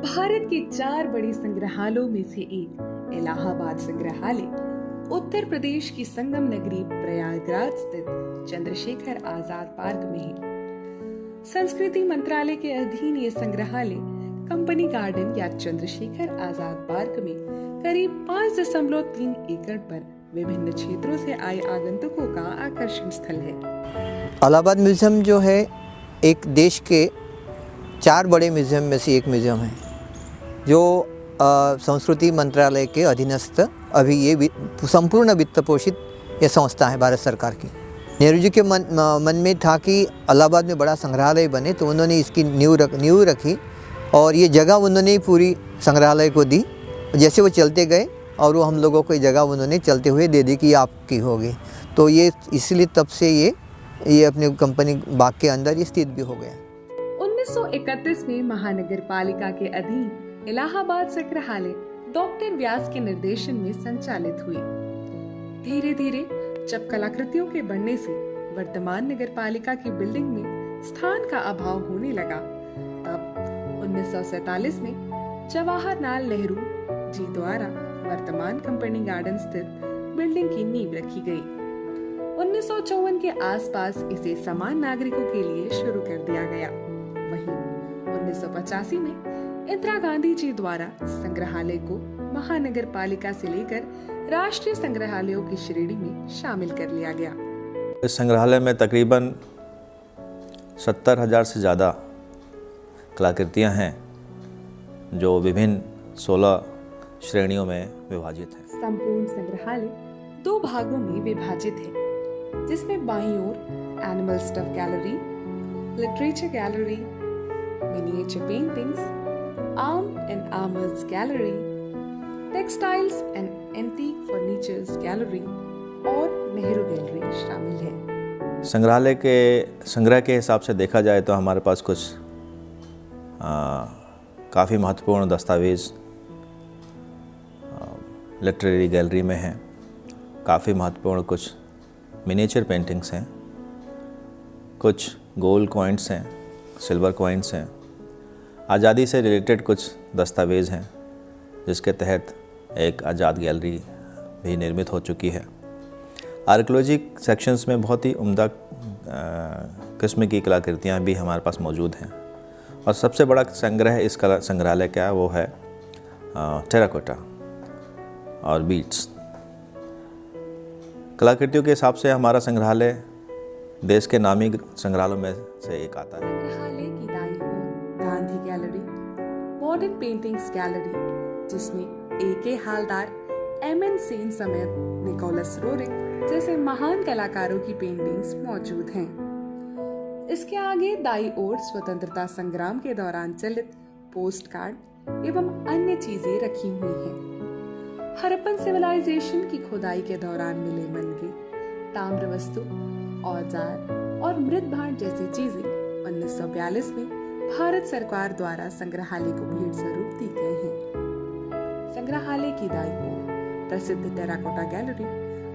भारत के 4 बड़े संग्रहालयों में से एक इलाहाबाद संग्रहालय उत्तर प्रदेश की संगम नगरी प्रयागराज स्थित चंद्रशेखर आजाद पार्क में है। संस्कृति मंत्रालय के अधीन ये संग्रहालय कंपनी गार्डन या चंद्रशेखर आजाद पार्क में करीब 5.3 एकड़ पर विभिन्न क्षेत्रों से आए आगंतुकों का आकर्षण स्थल है। इलाहाबाद म्यूजियम जो है एक देश के 4 बड़े म्यूजियम में से एक म्यूजियम है जो संस्कृति मंत्रालय के अधीनस्थ अभी ये संपूर्ण वित्त पोषित ये संस्था है भारत सरकार की। नेहरू जी के मन में था कि इलाहाबाद में बड़ा संग्रहालय बने, तो उन्होंने इसकी नींव रखी और ये जगह उन्होंने पूरी संग्रहालय को दी। जैसे वो चलते गए और वो हम लोगों को ये जगह उन्होंने चलते हुए दे दी कि आपकी होगी। तो ये इसलिए तब से ये अपने कंपनी बाग के अंदर ये स्थित भी हो गया। 1931 में महानगर पालिका के अधीन इलाहाबाद संग्रहालय डॉक्टर व्यास के निर्देशन में संचालित हुई। धीरे धीरे जब कलाकृतियों के बढ़ने से वर्तमान नगर पालिका की बिल्डिंग में स्थान का अभाव होने लगा, तब 1947 में जवाहरलाल नेहरू जी द्वारा वर्तमान कंपनी गार्डन स्थित बिल्डिंग की नींव रखी गई। 1954 के आसपास इसे समान नागरिकों के लिए शुरू कर दिया गया। वहीं 1985 में इंदिरा गांधी जी द्वारा संग्रहालय को महानगर पालिका से लेकर राष्ट्रीय संग्रहालयों की श्रेणी में शामिल कर लिया गया। इस संग्रहालय में तकरीबन 70,000 से ज़्यादा कलाकृतियां हैं जो विभिन्न 16 श्रेणियों में विभाजित हैं। संपूर्ण संग्रहालय 2 भागों में विभाजित है, जिसमें बाईं ओर animal stuff gallery, literature gallery, miniature paintings, arm and armours gallery, textiles and antique furnitures gallery और नेहरू गैलरी शामिल है। संग्रहालय के संग्रह के हिसाब से देखा जाए तो हमारे पास कुछ काफ़ी महत्वपूर्ण दस्तावेज़ लिटरेरी गैलरी में हैं। काफ़ी महत्वपूर्ण कुछ मिनिएचर पेंटिंग्स हैं, कुछ गोल्ड कॉइन्स हैं, सिल्वर कॉइन्स हैं, आज़ादी से रिलेटेड कुछ दस्तावेज़ हैं जिसके तहत एक आज़ाद गैलरी भी निर्मित हो चुकी है। आर्कियोलॉजी सेक्शंस में बहुत ही उम्दा किस्म की कलाकृतियाँ भी हमारे पास मौजूद हैं और सबसे बड़ा संग्रह इस कला संग्रहालय का है वो है टेराकोटा और बीड्स। कलाकृतियों के हिसाब से हमारा संग्रहालय देश के नामी संग्रहालयों में से एक आता है। संग्रहालय की दाईं ओर Gandhi gallery, modern paintings gallery जिसमें A.K. हालदार, M.N. सेन समेत निकोलस रोरिक जैसे महान कलाकारों की पेंटिंग्स मौजूद हैं। इसके आगे दाईं ओर स्वतंत्रता संग्राम के दौरान चलित पोस्ट कार्ड एवं अन्य चीजें रखी हुई हैं। हड़प्पन सिविलाइजेशन की खुदाई के दौरान मिले मनके, ताम्र वस्तु, औजार और मृत भांड जैसी चीजें 1942 में भारत सरकार द्वारा संग्रहालय को भेंट स्वरूप दी गए हैं। संग्रहालय की दाईं ओर प्रसिद्ध टेराकोटा गैलरी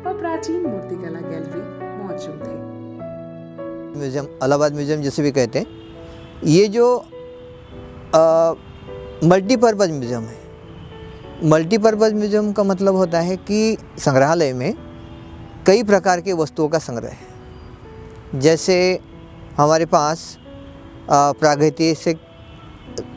और प्राचीन मूर्तिकला गैलरी मौजूद है। म्यूजियम इलाहाबाद म्यूजियम जिसे भी कहते हैं, ये जो मल्टीपर्पज़ म्यूजियम है। मल्टीपर्पज़ म्यूजियम का मतलब होता है कि संग्रहालय में कई प्रकार के वस्तुओं का संग्रह है। जैसे हमारे पास प्रागैतिहासिक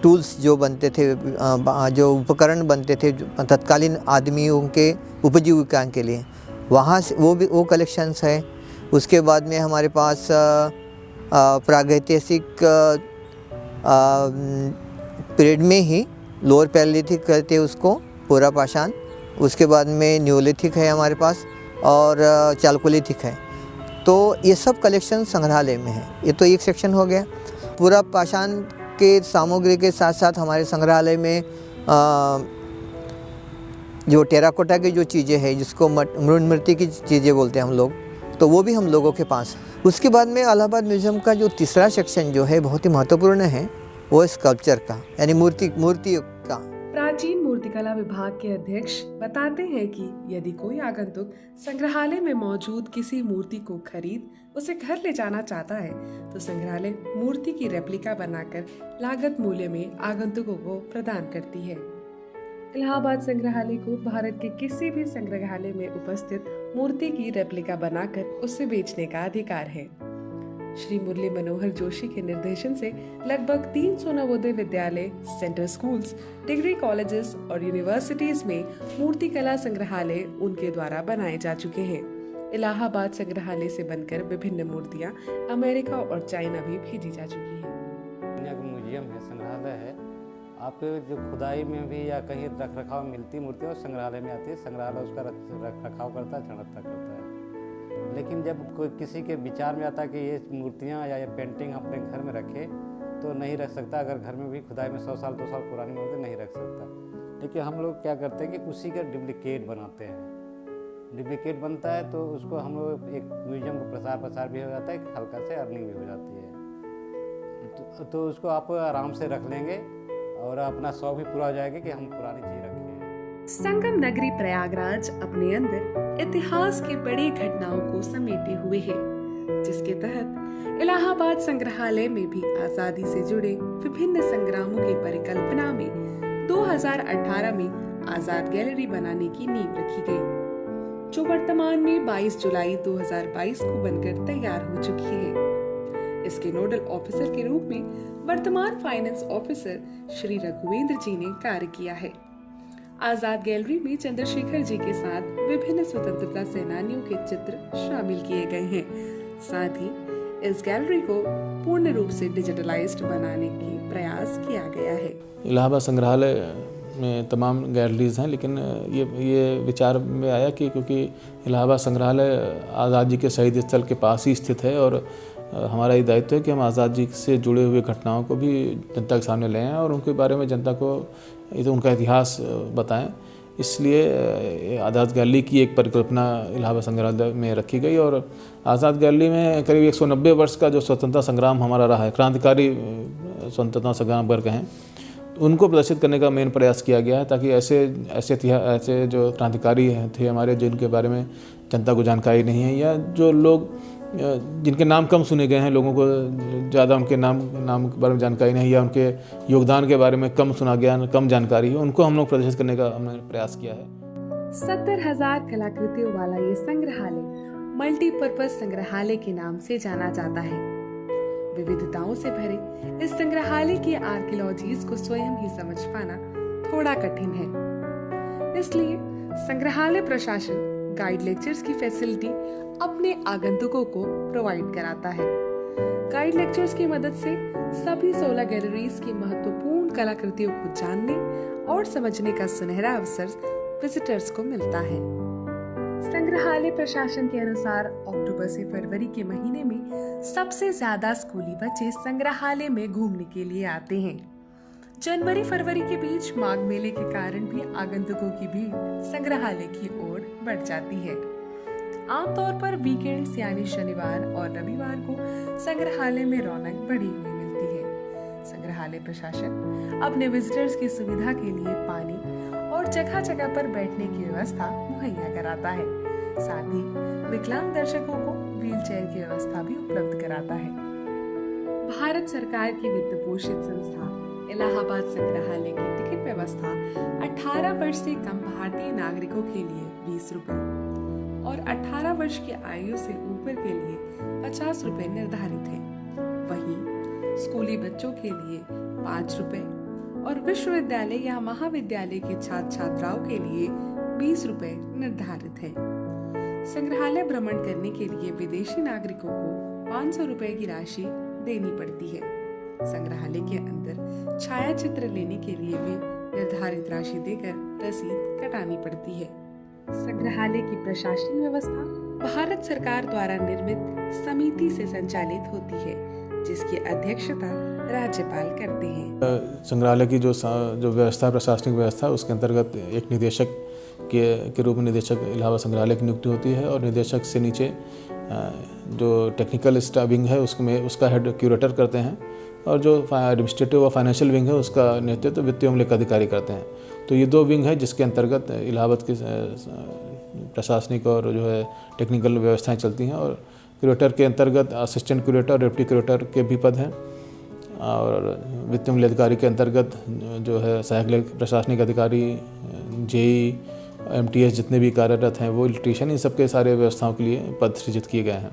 टूल्स जो बनते थे, जो उपकरण बनते थे तत्कालीन आदमियों के उपजीविका के लिए, वहाँ से वो कलेक्शंस है। उसके बाद में हमारे पास प्रागैतिहासिक पीरियड में ही लोअर पैलेलिथिक कहते हैं उसको, पूरा पाषाण। उसके बाद में न्यूलिथिक है हमारे पास और चालकोलिथिक है। तो ये सब कलेक्शन संग्रहालय में है। ये तो एक सेक्शन हो गया। पूरा पाषाण के सामग्री के साथ साथ हमारे संग्रहालय में जो टेराकोटा की जो चीज़ें हैं, जिसको मृणमूर्ति की चीज़ें बोलते हैं हम लोग, तो वो भी हम लोगों के पास। उसके बाद में इलाहाबाद म्यूजियम का जो तीसरा सेक्शन जो है बहुत ही महत्वपूर्ण है, वो स्कल्पचर का, यानी मूर्तियों का। प्राचीन मूर्तिकला विभाग के अध्यक्ष बताते हैं कि यदि कोई आगंतुक संग्रहालय में मौजूद किसी मूर्ति को खरीद उसे घर ले जाना चाहता है तो संग्रहालय मूर्ति की रेप्लिका बनाकर लागत मूल्य में आगंतुकों को प्रदान करती है। इलाहाबाद संग्रहालय को भारत के किसी भी संग्रहालय में उपस्थित मूर्ति की रेप्लिका बनाकर उसे बेचने का अधिकार है। श्री मुरली मनोहर जोशी के निर्देशन से लगभग 300 Navodaya Vidyalaya, centre schools, degree colleges और यूनिवर्सिटीज में मूर्तिकला संग्रहालय उनके द्वारा बनाए जा चुके हैं। इलाहाबाद संग्रहालय से बनकर विभिन्न मूर्तियां अमेरिका और चाइना भी भेजी जा चुकी हैं। दुनिया का म्यूजियम है, संग्रहालय है। आपको जो खुदाई में भी या कहीं रख रखाव मिलती मूर्ति और संग्रहालय में आती है, संग्रहालय उसका रख रखाव करता है, संरक्षण करता है। लेकिन जब कोई किसी के विचार में आता है कि ये मूर्तियाँ या ये पेंटिंग अपने घर में रखे तो नहीं रख सकता। अगर घर में भी खुदाई में 100 साल 2 साल पुरानी मूर्ति नहीं रख सकता। लेकिन हम लोग क्या करते हैं कि उसी का डुप्लिकेट बनाते हैं। डुप्लिकेट बनता है तो उसको हम लोग एक म्यूजियम को प्रसार भी हो जाता है, हल्का से अर्निंग भी हो जाती है। तो उसको आप आराम से रख लेंगे और अपना शौक भी पूरा हो जाएगा कि हम पुरानी चीज़ रखें। संगम नगरी प्रयागराज अपने अंदर इतिहास की बड़ी घटनाओं को समेटे हुए है, जिसके तहत इलाहाबाद संग्रहालय में भी आजादी से जुड़े विभिन्न संग्रामों की परिकल्पना में 2018 में आजाद गैलरी बनाने की नींव रखी गई, जो वर्तमान में 22 जुलाई 2022 को बनकर तैयार हो चुकी है। इसके नोडल ऑफिसर के रूप में वर्तमान फाइनेंस ऑफिसर श्री रघुवेंद्र जी ने कार्य किया है। आजाद गैलरी में चंद्रशेखर जी के साथ विभिन्न स्वतंत्रता सेनानियों के चित्र शामिल किए गए हैं। साथ ही इस गैलरी को पूर्ण रूप से डिजिटलाइज्ड बनाने की प्रयास किया गया है। इलाहाबाद संग्रहालय में तमाम गैलरीज हैं, लेकिन ये विचार में आया कि क्योंकि इलाहाबाद संग्रहालय आज़ाद जी के शहीद स्थल के पास ही स्थित है और हमारा ये दायित्व है कि हम आज़ाद जी से जुड़े हुए घटनाओं को भी जनता के सामने ले आएँ और उनके बारे में जनता को उनका इतिहास बताएं। इसलिए आज़ाद गैलरी की एक परिकल्पना इलाहाबाद संग्रहालय में रखी गई और आज़ाद गैलरी में करीब 190 वर्ष का जो स्वतंत्रता संग्राम हमारा रहा है, क्रांतिकारी स्वतंत्रता संग्राम अगर कहें, उनको प्रदर्शित करने का मेन प्रयास किया गया है, ताकि ऐसे जो क्रांतिकारी थे हमारे, जिनके बारे में जनता को जानकारी नहीं है या जो लोग जिनके नाम कम सुने गए हैं, लोगों को ज़्यादा उनके नाम के बारे में जानकारी नहीं या उनके योगदान के बारे में कम सुना गया, कम जानकारी है, उनको हम लोग प्रदर्शित करने का हमने प्रयास किया है। 70,000 कलाकृतियों वाला ये संग्रहालय मल्टीपर्पज संग्रहालय के नाम से जाना जाता है। विविधताओं से भरे इस संग्रहालय की आर्कियोलॉजीज को स्वयं ही समझ पाना थोड़ा कठिन है। इसलिए संग्रहालय प्रशासन गाइड लेक्चर्स की फैसिलिटी अपने आगंतुकों को प्रोवाइड कराता है। गाइड लेक्चर्स की मदद से सभी 16 गैलरीज की महत्वपूर्ण कलाकृतियों को जानने और समझने का सुनहरा अवसर विजिटर्स को मिलता है। संग्रहालय प्रशासन के अनुसार अक्टूबर से फरवरी के महीने में सबसे ज्यादा स्कूली बच्चे संग्रहालय में घूमने के लिए आते हैं। जनवरी फरवरी के बीच माघ मेले के कारण भी आगंतुकों की भीड़ संग्रहालय की ओर बढ़ जाती है। आमतौर पर वीकेंड्स यानी शनिवार और रविवार को संग्रहालय में रौनक बढ़ी हुई मिलती है। संग्रहालय प्रशासन अपने विजिटर्स की सुविधा के लिए पानी और जगह जगह पर बैठने की व्यवस्था मुहैया कराता है। साथ ही विकलांग दर्शकों को व्हीलचेयर की व्यवस्था भी उपलब्ध कराता है। भारत सरकार की वित्त पोषित संस्था इलाहाबाद संग्रहालय की टिकट व्यवस्था 18 वर्ष से कम भारतीय नागरिकों के लिए 20 रुपए और 18 वर्ष की आयु से ऊपर के लिए 50 रुपए निर्धारित है। वहीं स्कूली बच्चों के लिए 5 रुपए और विश्वविद्यालय या महाविद्यालय के छात्र छात्राओं के लिए 20 रुपए निर्धारित है। संग्रहालय भ्रमण करने के लिए विदेशी नागरिकों को 500 रुपए की राशि देनी पड़ती है। संग्रहालय के अंदर छायाचित्र लेने के लिए भी निर्धारित राशि देकर रसीद कटानी पड़ती है। संग्रहालय की प्रशासनिक व्यवस्था भारत सरकार द्वारा निर्मित समिति से संचालित होती है, जिसकी अध्यक्षता राज्यपाल करते हैं। संग्रहालय की जो व्यवस्था, प्रशासनिक व्यवस्था, उसके अंतर्गत एक निदेशक के रूप में निदेशक इलाहाबाद संग्रहालय की नियुक्ति होती है और निदेशक से नीचे जो टेक्निकल स्टाफ विंग है उसका हेड क्यूरेटर करते हैं और जो एडमिनिस्ट्रेटिव और फाइनेंशियल विंग है उसका नेतृत्व वित्तीय मामले का अधिकारी करते हैं। तो ये 2 विंग है जिसके अंतर्गत इलाहाबाद की प्रशासनिक और जो है टेक्निकल व्यवस्थाएं चलती हैं। और क्यूरेटर के अंतर्गत असिस्टेंट क्यूरेटर, डिप्टी क्यूरेटर के भी पद हैं। और वित्त मूल्य अधिकारी के अंतर्गत जो है सहायक प्रशासनिक अधिकारी, जेई, एमटीएस जितने भी कार्यरत हैं, वो इलेक्ट्रीशियन, इन सब के सारे व्यवस्थाओं के लिए पद सृजित किए गए हैं।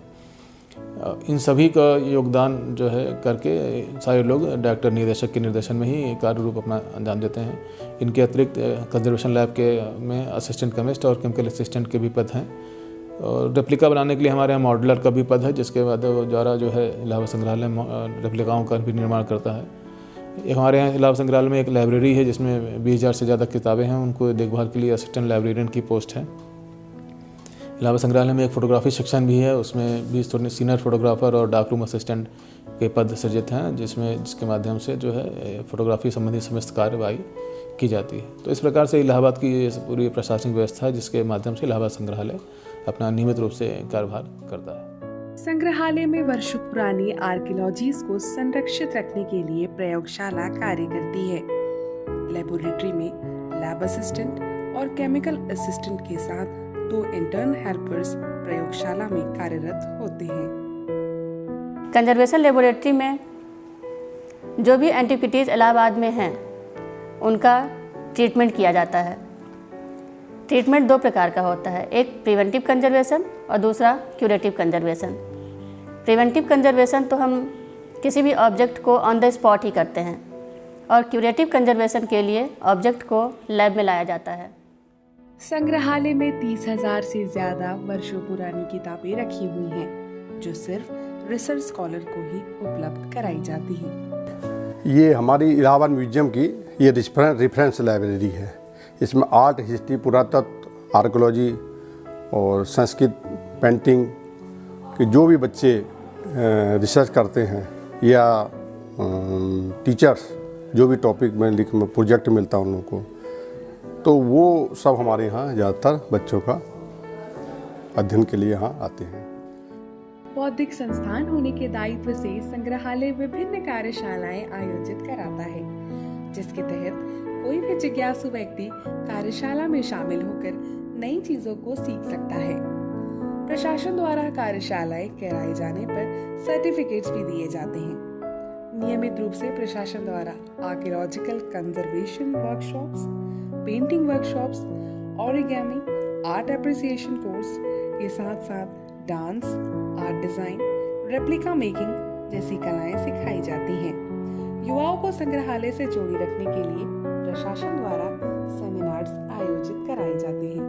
इन सभी का योगदान जो है करके सारे लोग डायरेक्टर निदेशक के निर्देशन में ही कार्य रूप अपना अंजाम देते हैं। इनके अतिरिक्त कंजर्वेशन लैब के में असिस्टेंट केमिस्ट और केमिकल असिस्टेंट के भी पद हैं। और रेप्लिका बनाने के लिए हमारे यहाँ मॉडलर का भी पद है, जिसके बाद द्वारा जो है इलाहाबाद संग्रहालय रेप्लिकाओं का भी निर्माण करता है। एक हमारे यहाँ इलाहाबाद संग्रहालय में एक लाइब्रेरी है जिसमें 20,000 से ज़्यादा किताबें हैं। उनको देखभाल के लिए असिस्टेंट लाइब्रेरियन की पोस्ट है। इलाहाबाद संग्रहालय में एक फ़ोटोग्राफी सेक्शन भी है, उसमें भी सीनियर फोटोग्राफर और डार्क रूम असिस्टेंट के पद सृजित हैं, जिसके माध्यम से जो है फोटोग्राफी संबंधी समस्त कार्यवाही की जाती है। तो इस प्रकार से इलाहाबाद की ये पूरी प्रशासनिक व्यवस्था है जिसके माध्यम से इलाहाबाद संग्रहालय अपना नियमित रूप से कार्यभार करता है। संग्रहालय में वर्षों पुरानी आर्कियोलॉजीज को संरक्षित रखने के लिए प्रयोगशाला कार्य करती है। लेबोरेटरी में लैब असिस्टेंट और केमिकल असिस्टेंट के साथ 2 इंटर्न हेल्पर्स प्रयोगशाला में कार्यरत होते हैं। कंजर्वेशन लेबोरेटरी में जो भी एंटिक्विटीज़ इलाहाबाद में हैं उनका ट्रीटमेंट किया जाता है। ट्रीटमेंट 2 प्रकार का होता है, एक प्रिवेंटिव कंजर्वेशन और दूसरा क्यूरेटिव कंजर्वेशन। प्रिवेंटिव कंजर्वेशन तो हम किसी भी ऑब्जेक्ट को ऑन द स्पॉट ही करते हैं, और क्यूरेटिव कंजर्वेशन के लिए ऑब्जेक्ट को लैब में लाया जाता है। संग्रहालय में 30,000 से ज्यादा वर्षों पुरानी किताबें रखी हुई हैं, जो सिर्फ रिसर्च स्कॉलर को ही उपलब्ध कराई जाती हैं। ये हमारी इलाहाबाद म्यूजियम की ये रेफरेंस लाइब्रेरी है। इसमें आर्ट, हिस्ट्री, पुरातत्व, आर्कियोलॉजी और संस्कृत, पेंटिंग के जो भी बच्चे रिसर्च करते हैं या टीचर्स जो भी टॉपिक में प्रोजेक्ट मिलता है उन लोगों को, तो वो सब हमारे यहाँ ज़्यादातर बच्चों का अध्ययन के लिए यहाँ आते हैं। बौद्धिक संस्थान होने के दायित्व से संग्रहालय विभिन्न कार्यशालाएं आयोजित कराता है, जिसके तहत कोई भी जिज्ञासु व्यक्ति कार्यशाला में शामिल होकर नई चीजों को सीख सकता है। प्रशासन द्वारा कार्यशालाएं कराए जाने पर सर्टिफिकेट्स भी दिए जाते हैं। नियमित रूप से प्रशासन द्वारा archaeological conservation workshops, painting workshops, origami, art appreciation course के साथ साथ dance, art design, replica making जैसी कलाएं सिखाई जाती हैं। युवाओं को संग्रहालय से जोड़ी रखने के लिए प्रशासन द्वारा सेमिनार्स आयोजित कराए जाते हैं।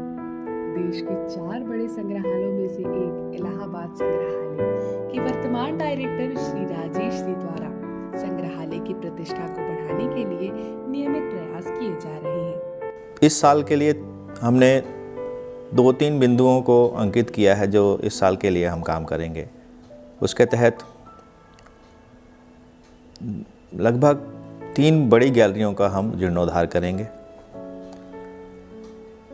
देश के 4 बड़े संग्रहालयों में से एक इलाहाबाद संग्रहालय की वर्तमान डायरेक्टर श्री राजेश जी द्वारा संग्रहालय की प्रतिष्ठा को बढ़ाने के लिए नियमित प्रयास किए जा रहे हैं। इस साल के लिए हमने 2-3 बिंदुओं को अंकित किया है जो इस साल के लिए हम काम करेंगे। उसके तहत लगभग 3 बड़ी गैलरियों का हम जीर्णोद्धार करेंगे,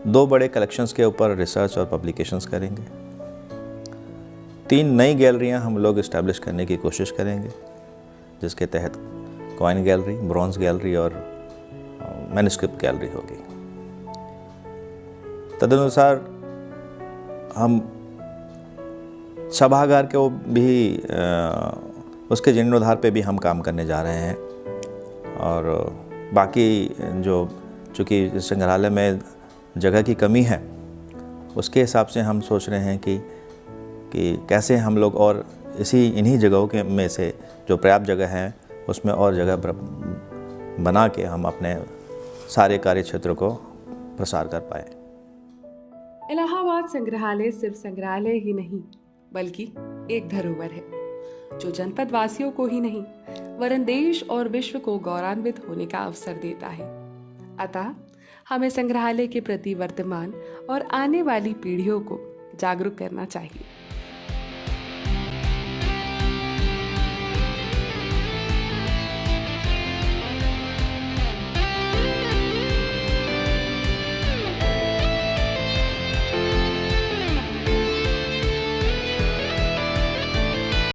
2 बड़े कलेक्शंस के ऊपर रिसर्च और पब्लिकेशंस करेंगे, 3 नई गैलरियां हम लोग इस्टेब्लिश करने की कोशिश करेंगे, जिसके तहत कॉइन गैलरी, ब्रॉन्ज गैलरी और मैन्युस्क्रिप्ट गैलरी होगी। तदनुसार हम सभागार को भी उसके जीर्णोद्धार पे भी हम काम करने जा रहे हैं। और बाकी जो चूँकि संग्रहालय में जगह की कमी है, उसके हिसाब से हम सोच रहे हैं कि कैसे हम लोग और इन्हीं जगहों के में से जो पर्याप्त जगह है उसमें और जगह बना के हम अपने सारे कार्य क्षेत्रों को प्रसार कर पाएँ। इलाहाबाद संग्रहालय सिर्फ संग्रहालय ही नहीं बल्कि एक धरोहर है, जो जनपद वासियों को ही नहीं वरन देश और विश्व को गौरवान्वित होने का अवसर देता है। अतः हमें संग्रहालय के प्रति वर्तमान और आने वाली पीढ़ियों को जागरूक करना चाहिए।